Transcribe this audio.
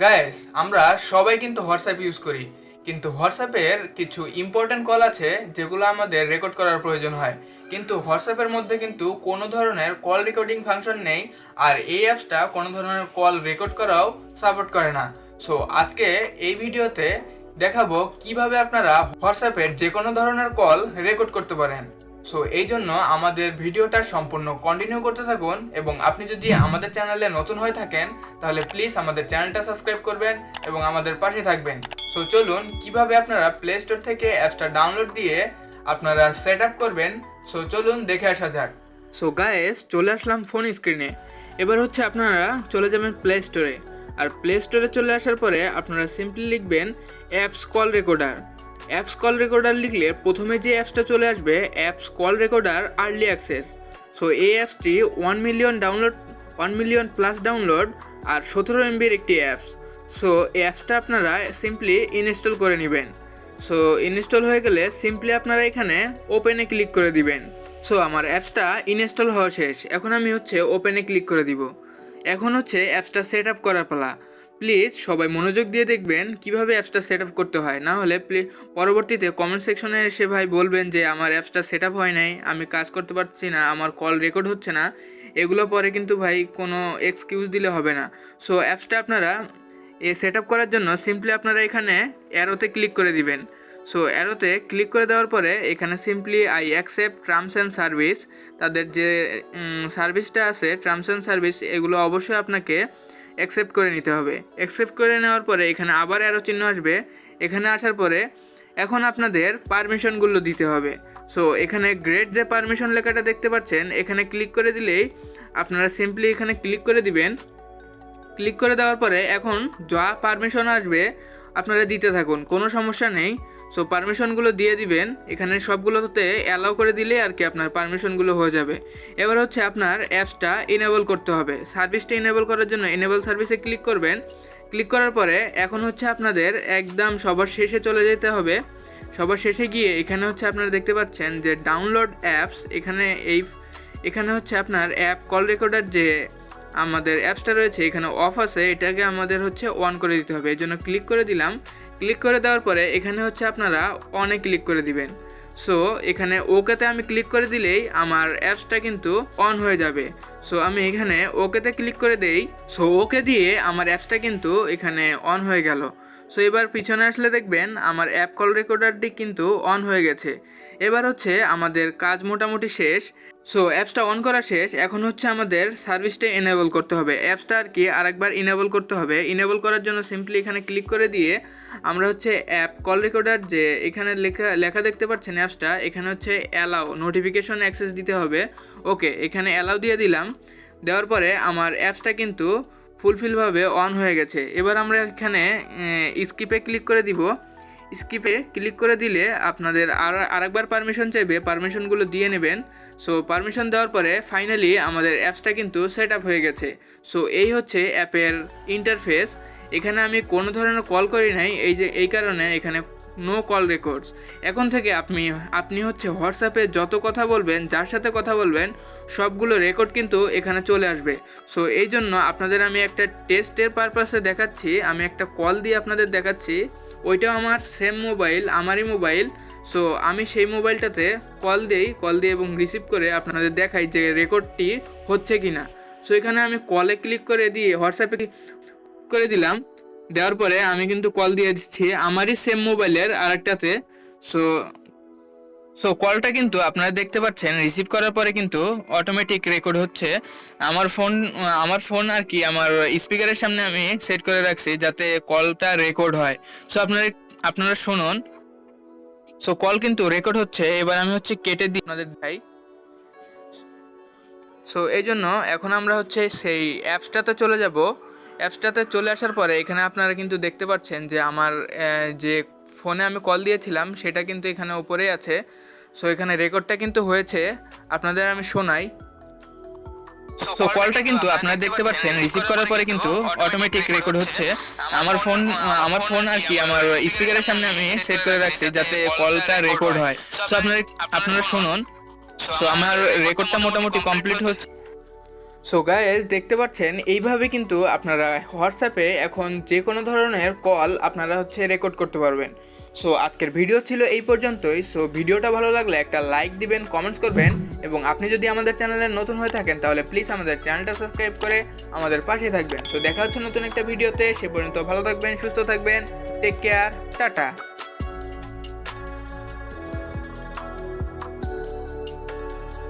Guys, আমরা সবাই কিন্তু হোয়াটসঅ্যাপ ইউজ করি, কিন্তু হোয়াটসঅ্যাপের কিছু ইম্পর্টেন্ট কল আছে যেগুলো আমাদের রেকর্ড করার প্রয়োজন হয়। কিন্তু হোয়াটসঅ্যাপের মধ্যে কিন্তু কোনো ধরনের কল রেকর্ডিং ফাংশন নেই, আর এই অ্যাপসটা কোনো ধরনের কল রেকর্ড করাও সাপোর্ট করে না। সো আজকে এই ভিডিওতে দেখাবো কিভাবে আপনারা হোয়াটসঅ্যাপের যে কোনো ধরনের কল রেকর্ড করতে পারেন। সো এই জন্য আমাদের ভিডিওটা সম্পূর্ণ কন্টিনিউ করতে থাকুন, এবং আপনি যদি আমাদের চ্যানেলে নতুন হয়ে থাকেন তাহলে প্লিজ আমাদের চ্যানেলটা সাবস্ক্রাইব করবেন এবং আমাদের পাশে থাকবেন। সো চলুন কিভাবে আপনারা প্লে স্টোর থেকে অ্যাপসটা ডাউনলোড দিয়ে আপনারা সেট আপ করবেন। সো চলুন দেখে আসা যাক। সো গাইস, চলে আসলাম ফোন স্ক্রিনে। এবার হচ্ছে আপনারা চলে যাবেন প্লে স্টোরে, আর প্লে স্টোরে চলে আসার পরে আপনারা সিম্পলি লিখবেন apps call recorder. Apps call recorder লিখলে প্রথমে যে অ্যাপসটা চলে আসবে apps call recorder early access. So এই অ্যাপসটি 1 মিলিয়ন প্লাস ডাউনলোড আর 17 এমবির একটি অ্যাপস। সো এই অ্যাপসটা আপনারা সিম্পলি ইনস্টল করে নেবেন। সো ইনস্টল হয়ে গেলে সিম্পলি আপনারা এখানে ওপেনে ক্লিক করে দিবেন। সো আমার অ্যাপসটা ইনস্টল হওয়া শেষ, এখন আমি হচ্ছে ওপেনে ক্লিক করে দিব। এখন হচ্ছে অ্যাপসটা সেট আপ করার পালা। প্লিজ সবাই মনোযোগ দিয়ে দেখবেন কিভাবে অ্যাপসটা সেট আপ করতে হয়, না হলে পরবর্তীতে কমেন্ট সেকশনে এসে ভাই বলবেন যে আমার অ্যাপসটা সেট আপ হয় নাই, আমি কাজ করতে পারছি না, আমার কল রেকর্ড হচ্ছে না। এগুলো পরে কিন্তু ভাই কোনো এক্সকিউজ দিলে হবে না। সো অ্যাপসটা আপনারা সেট আপ করার জন্য সিম্পলি আপনারা এখানে অ্যারোতে ক্লিক করে দিবেন। সো অ্যারোতে ক্লিক করে দেওয়ার পরে এখানে simply I accept terms and service, তাদের যে সার্ভিসটা আছে টার্মস অ্যান্ড সার্ভিস, এগুলো অবশ্যই আপনাকে অ্যাকসেপ্ট করে নিতে হবে। অ্যাকসেপ্ট করে নেওয়ার পরে এখানে আবার অ্যারো চিহ্ন আসবে। এখানে আসার পরে এখন আপনাদের পারমিশনগুলো দিতে হবে। সো এখানে গ্রেড যে পারমিশন লেখাটা দেখতে পাচ্ছেন, এখানে ক্লিক করে দিলেই আপনারা সিম্পলি এখানে ক্লিক করে দিবেন। ক্লিক করে দেওয়ার পরে এখন যা পারমিশন আসবে আপনারা দিতে থাকুন, কোনো সমস্যা নেই। সো পারমিশনগুলো দিয়ে দিবেন, এখানে সবগুলোতে অ্যালাউ করে দিলে আর কি আপনার পারমিশনগুলো হয়ে যাবে। এবার হচ্ছে আপনার অ্যাপসটা ইনেবল করতে হবে। সার্ভিসটা ইনেবল করার জন্য ইনেবল সার্ভিসে ক্লিক করবেন। ক্লিক করার পরে এখন হচ্ছে আপনাদের একদম সবার শেষে চলে যেতে হবে। সবার শেষে গিয়ে এখানে হচ্ছে আপনারা দেখতে পাচ্ছেন যে ডাউনলোড অ্যাপস, এখানে হচ্ছে আপনার অ্যাপ কল রেকর্ডার যে আমাদের অ্যাপসটা রয়েছে এখানে অফ আছে, এটাকে আমাদের হচ্ছে অন করে দিতে হবে। এই জন্য ক্লিক করে দিলাম। ক্লিক করে দেওয়ার পরে এখানে হচ্ছে আপনারা অনে ক্লিক করে দিবেন। সো এখানে ওকেতে আমি ক্লিক করে দিলেই আমার অ্যাপসটা কিন্তু অন হয়ে যাবে। সো আমি এখানে ওকেতে ক্লিক করে দেই। সো ওকে দিয়ে আমার অ্যাপসটা কিন্তু এখানে অন হয়ে গেল। সো এবার পিছনে আসলে দেখবেন আমার অ্যাপ কল রেকর্ডারটি কিন্তু অন হয়ে গেছে। এবার হচ্ছে আমাদের কাজ মোটামুটি শেষ। সো অ্যাপসটা অন করা শেষ, এখন হচ্ছে আমাদের সার্ভিসটা এনেবল করতে হবে। অ্যাপসটা আর কি আরেকবার ইনেবল করতে হবে। ইনেবল করার জন্য সিম্পলি এখানে ক্লিক করে দিয়ে আমরা হচ্ছে অ্যাপ কল রেকর্ডার যে এখানে লেখা দেখতে পাচ্ছেন অ্যাপসটা, এখানে হচ্ছে অ্যালাউ নোটিফিকেশন অ্যাক্সেস দিতে হবে। ওকে, এখানে অ্যালাউ দিয়ে দিলাম। দেওয়ার পরে আমার অ্যাপসটা কিন্তু ফুলফিলভাবে অন হয়ে গেছে। এবার আমরা এখানে স্কিপে ক্লিক করে দিব। স্কিপে ক্লিক করে দিলে আপনাদের আরেকবার পারমিশন চাইবে, পারমিশনগুলো দিয়ে নেবেন। সো পারমিশন দেওয়ার পরে ফাইনালি আমাদের অ্যাপসটা কিন্তু সেট আপ হয়ে গেছে। সো এই হচ্ছে অ্যাপের ইন্টারফেস। এখানে আমি কোনো ধরনের কল করি নাই, এই কারণে এখানে নো কল রেকর্ডস। এখন থেকে আপনি হচ্ছে হোয়াটসঅ্যাপে যত কথা বলবেন, যার সাথে কথা বলবেন, সবগুলো রেকর্ড কিন্তু এখানে চলে আসবে। সো এই জন্য আপনাদের আমি একটা টেস্টের পারপাসে দেখাচ্ছি, আমি একটা কল দিয়ে আপনাদের দেখাচ্ছি। ওইটাও আমার সেম মোবাইল, আমারই মোবাইল। সো আমি সেই মোবাইলটাতে কল দিয়ে এবং রিসিভ করে আপনাদের দেখাই যে রেকর্ডটি হচ্ছে কি না। সো এখানে আমি কলে ক্লিক করে দিয়ে হোয়াটসঅ্যাপে করে দিলাম। দেওয়ার পরে আমি কিন্তু কল দিয়ে দিচ্ছি আমারই সেম মোবাইলের আরেকটাতে। সো সো কলটা কিন্তু আপনারা দেখতে পাচ্ছেন রিসিভ করার পরে কিন্তু অটোমেটিক রেকর্ড হচ্ছে। আমার ফোন আর কি আমার স্পিকারের সামনে আমি সেট করে রাখছি যাতে কলটা রেকর্ড হয়। সো আপনারা শুনুন। সো কল কিন্তু রেকর্ড হচ্ছে। এবার আমি হচ্ছে কেটে দিই আপনাদের ভাই। সো এই জন্য এখন আমরা হচ্ছে সেই অ্যাপসটাতে চলে যাব। অ্যাপসটাতে চলে আসার পরে এখানে আপনারা কিন্তু দেখতে পাচ্ছেন যে আমার যে ফোনে আমি কল দিয়েছিলাম সেটা কিন্তু এখানে উপরেই আছে। সো এখানে রেকর্ডটা কিন্তু হয়েছে, আপনাদের আমি শোনাই। সো কলটা কিন্তু আপনারা দেখতে পাচ্ছেন রিসিভ করার পরে কিন্তু অটোমেটিক রেকর্ড হচ্ছে। আমার ফোন আর কি আমার স্পিকারের সামনে আমি সেট করে রাখছি যাতে কলটা রেকর্ড হয়। সো আপনারা শুনুন। সো আমার রেকর্ডটা মোটামুটি কমপ্লিট হচ্ছে। সো গাইস, দেখতে পাচ্ছেন এইভাবে কিন্তু আপনারা হোয়াটসঅ্যাপে এখন যে কোনো ধরনের কল আপনারা রেকর্ড করতে পারবেন। সো আজকের ভিডিও ছিল এই পর্যন্তই। সো ভিডিওটা ভালো লাগলে একটা লাইক দিবেন, কমেন্টস করবেন, এবং আপনি যদি আমাদের চ্যানেলে নতুন হয়ে থাকেন তাহলে প্লিজ আমাদের চ্যানেলটা সাবস্ক্রাইব করে আমাদের পাশে থাকবেন। তো দেখা হচ্ছে নতুন একটা ভিডিওতে, সে পর্যন্ত ভালো থাকবেন, সুস্থ থাকবেন, টেক কেয়ার, টাটা।